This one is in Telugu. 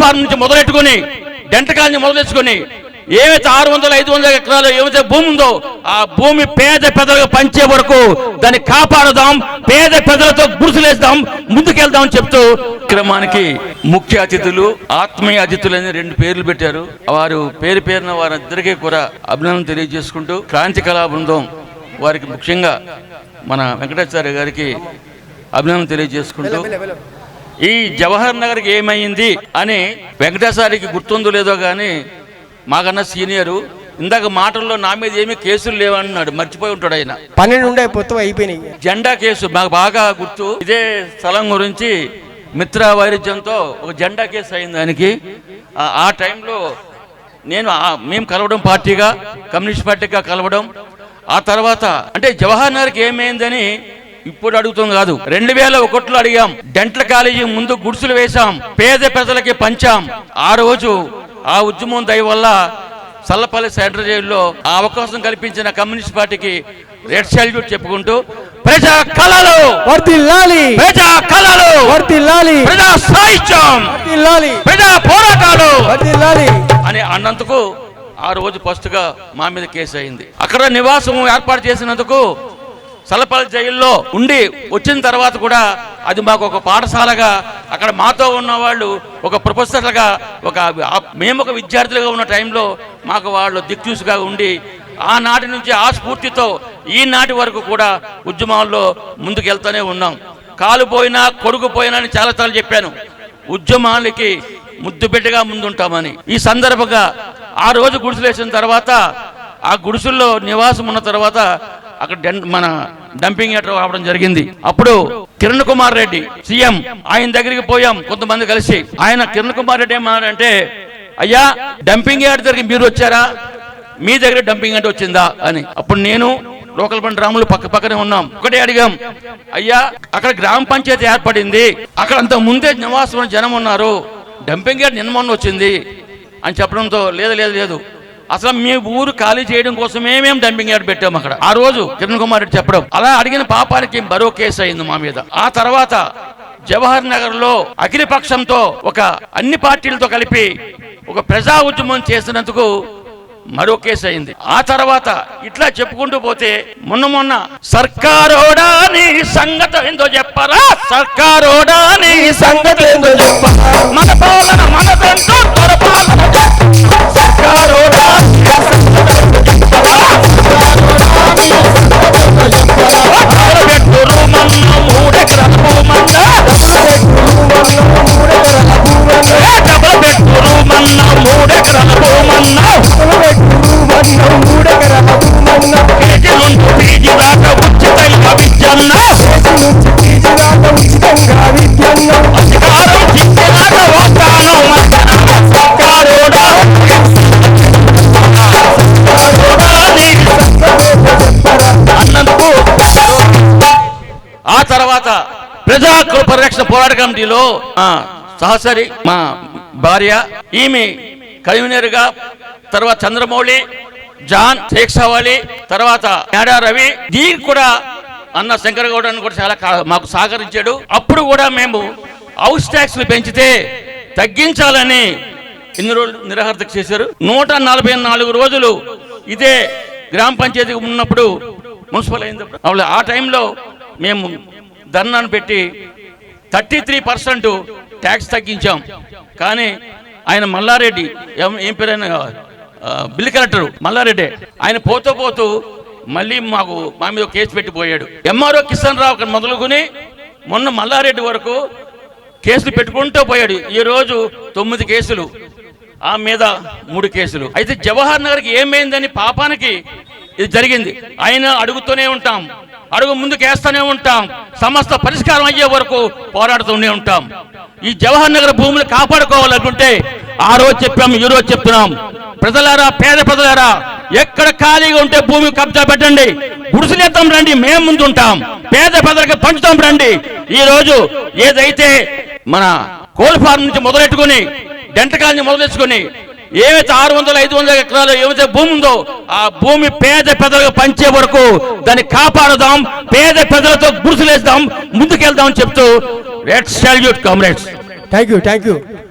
ఫార్మ్ నుంచి మొదలెట్టుకుని డెంటకాలని మొదలెట్టుకుని ఏవైతే 600-500 ఎకరాలు ఏవైతే భూమి ఉందో ఆ భూమి పేద పెదలకు పంచే వరకు దాన్ని కాపాడుదాం, పేద పెదలతో గుడిసెలేద్దాం, ముందుకెళ్దాం అని చెప్తూ క్రమానికి ముఖ్య అతిథులు, ఆత్మీయ అతిథులు అని 2 పేర్లు పెట్టారు. వారు పేరున వారిద్దరికీ కూడా అభినందన తెలియజేసుకుంటూ క్రాంతి కళా బృందం వారికి ముఖ్యంగా మన వెంకటాచార్య గారికి అభినందన తెలియజేసుకుంటూ ఈ జవహర్ నగర్కి ఏమైంది అని వెంకటాచార్యకి గుర్తుందో లేదో కానీ మాకన్నా సీనియరు ఇందాక మాటల్లో నా మీద ఏమీ కేసులు లేవన్నాడు, మర్చిపోయి ఉంటాడు ఆయన. 12 మొత్తం అయిపోయినాయి. జెండా కేసు మాకు బాగా గుర్తు. ఇదే స్థలం గురించి మిత్ర వైరుధ్యంతో ఒక జెండా కేసు అయింది దానికి. ఆ టైంలో మేము కలవడం, పార్టీగా కమ్యూనిస్ట్ పార్టీగా కలవడం. ఆ తర్వాత అంటే జవహర్ నగర్కి ఏమైందని ఇప్పుడు అడుగుతుంది కాదు, 2001లో అడిగాం. డెంటల్ కాలేజీ ముందు గుడిసెలు వేశాం, పేద ప్రజలకి పంచాం. ఆ రోజు ఆ ఉద్యమం దయ వల్ల సల్లపల్లి సెంట్రల్ జైల్లో ఆ అవకాశం కల్పించిన కమ్యూనిస్ట్ పార్టీకి రెడ్ సాల్యూట్ చెప్పుకుంటూ ప్రజా కళలు వర్ధిల్లాలి, ప్రజా కళలు వర్ధిల్లాలి, ప్రజా సాహిత్యం వర్ధిల్లాలి, ప్రజా పోరాటాలు వర్ధిల్లాలి అని అన్నందుకు ఆ రోజు ఫస్ట్గా మా మీద కేసు అయింది. అక్కడ నివాసం ఏర్పాటు చేసినందుకు సల్లపల్లి జైల్లో ఉండి వచ్చిన తర్వాత కూడా అది మాకు ఒక పాఠశాలగా, అక్కడ మాతో ఉన్న వాళ్ళు ఒక ప్రొఫెసర్లుగా, మేము ఒక విద్యార్థులుగా ఉన్న టైంలో మాకు వాళ్ళు దిక్చూసుగా ఉండి ఆనాటి నుంచి ఆ స్ఫూర్తితో ఈనాటి వరకు కూడా ఉద్యమాల్లో ముందుకెళ్తూనే ఉన్నాం. కాలు పోయినా కొడుకు పోయినా అని చాలాసార్లు చెప్పాను, ఉద్యమాలకి ముద్దు బిడ్డగా ముందుంటామని. ఈ సందర్భంగా ఆ రోజు గుడిసెలు వేసిన తర్వాత ఆ గుడిసెల్లో నివాసం ఉన్న తర్వాత అక్కడ మన డంపింగ్ యార్డ్ రావడం జరిగింది. అప్పుడు కిరణ్ కుమార్ రెడ్డి సీఎం, ఆయన దగ్గరికి పోయాం కొంతమంది కలిసి. ఆయన కిరణ్ కుమార్ రెడ్డి ఏమన్నారంటే, అయ్యా డంపింగ్ యార్డ్ దగ్గరికి మీరు వచ్చారా, మీ దగ్గర డంపింగ్ యార్డ్ వచ్చిందా అని. అప్పుడు నేను లోకల్ బండి రాములు పక్కనే ఉన్నాం. ఒకటే అడిగాం, అయ్యా అక్కడ గ్రామ పంచాయతీ ఏర్పడింది, అక్కడ అంత ముందే నివాసం జనం ఉన్నారు, డంపింగ్ యార్డ్ నిన్న మొన్న వచ్చింది అని చెప్పడంతో లేదు అసలు మీ ఊరు ఖాళీ చేయడం కోసమే మేము డంపింగ్ యార్డ్ పెట్టాము అక్కడ. ఆ రోజు కిరణ్ కుమార్ రెడ్డి చెప్పడం, అలా అడిగిన పాపానికి మరో కేసు అయింది మా మీద. ఆ తర్వాత జవహర్ నగర్ లో అఖిల పక్షంతో అన్ని పార్టీలతో కలిపి ఒక ప్రజా ఉద్యమం చేసినందుకు మరో కేసు అయింది. ఆ తర్వాత ఇట్లా చెప్పుకుంటూ పోతే మొన్న సర్కారోడా నీ సంగతి ఏందో చెప్పరా, సర్కారోడా నీ సంగతి ఏందో చెప్పరా, మన పాలన మనదంటూ పొరపాలన సర్కారోడా పెట్టురు మన్న 3 ఎకరాల భూమన్న, డబల్ పెట్టురు మన్న 3 ఎకరాల భూమన్న, కేజీ నుండి పీజీ దాకా ఉచితంగా విద్యన్న, అధికారం చిక్కినాక వస్తాను సర్కారోడా అన్నందుకు. ఆ తర్వాత ప్రజా పరిరక్షణ పోరాట కమిటీలో సహచరి మా భార్య, ఈమె కన్వీనర్గా, తర్వాత చంద్రమౌళి, జాన్, షేక్ సవాలి, తర్వాత యాడా రవి, దీనికి కూడా అన్న శంకర్ గౌడ్ అని కూడా చాలా మాకు సహకరించాడు. అప్పుడు కూడా మేము హౌస్ ట్యాక్స్లు పెంచితే తగ్గించాలని ఎన్ని రోజులు నిరాహారదీక్ష చేశారు. 144 రోజులు ఇదే గ్రామ పంచాయతీ ఉన్నప్పుడు, మున్సిపల్ అయినప్పుడు ఆ టైంలో మేము ధర్నాను పెట్టి 33% ట్యాక్స్ తగ్గించాం. కానీ ఆయన మల్లారెడ్డి, ఏం పేరైనా బిల్ కలెక్టర్ మల్లారెడ్డి, ఆయన పోతూ మళ్ళీ మా మీద కేసు పెట్టిపోయాడు. ఎంఆర్ఓ కిషన్ రావు మొదలుకొని మొన్న మల్లారెడ్డి వరకు కేసులు పెట్టుకుంటూ పోయాడు. ఈరోజు 9 కేసులు, ఆ మీద 3 కేసులు. అయితే జవహర్ నగర్కి ఏమైందని పాపానికి ఇది జరిగింది. ఆయన అడుగుతూనే ఉంటాం, అడుగు ముందుకు వేస్తూనే ఉంటాం, సమస్త పరిష్కారం అయ్యే వరకు పోరాడుతూనే ఉంటాం. ఈ జవహర్ నగర్ భూములు కాపాడుకోవాలనుకుంటే ఆ రోజు చెప్పాం, ఈ రోజు చెప్తున్నాం, ప్రజలారా, పేద ప్రజలారా, ఎక్కడ ఖాళీగా ఉంటే భూమి కబ్జా పెట్టండి, గుడిసెలేద్దాం రండి, మేము ముందుంటాం, పేద ప్రజలకు పంచుతాం రండి. ఈ రోజు ఏదైతే మన కోల్ ఫార్మ్ నుంచి మొదలెట్టుకుని డెంటకాలని మొదలెట్టుకుని ఏవైతే 600-500 ఎకరాలు ఏవైతే భూమి ఉందో ఆ భూమి పేద ప్రజలకు పంచే వరకు దాన్ని కాపాడుదాం, పేద ప్రజలతో గుడిసెలేద్దాం, ముందుకెళ్దాం అని చెప్తూ red salute comrades. Thank you.